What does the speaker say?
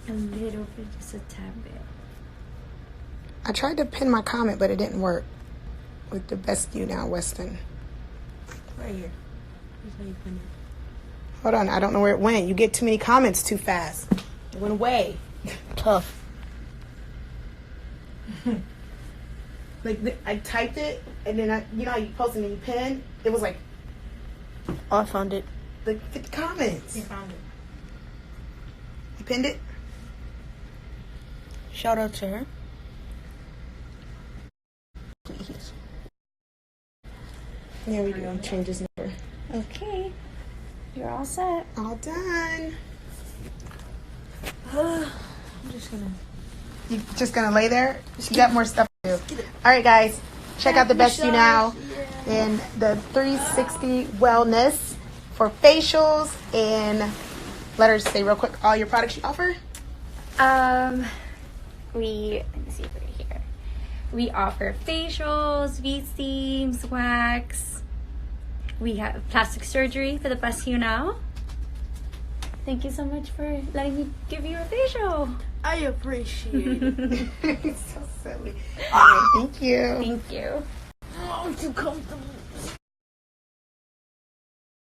A little bit, just a tad bit. I tried to pin my comment, but it didn't work. With the best you now, Weston. Right here. Here's how you pin it. Hold on, I don't know where it went. You get too many comments too fast. It went away. Tough. Like, I typed it, and then you know how you post and then you pin? It was like, Oh, I found it. like 50 comments. You found it. You pinned it? Shout out to her. Please. There we go. Change his number. Okay. You're all set. All done. I'm just gonna... You just gonna lay there? You got more stuff to do. All right, guys. Check out the Best You Now and the 360 Wellness for facials. And let her say real quick all your products you offer. Let me see right here. We offer facials, V-steams, wax. We have plastic surgery for the Best You Now. Thank you so much for letting me give you a facial. I appreciate it. So silly. All right, thank you. Thank you. Oh, I'm too comfortable.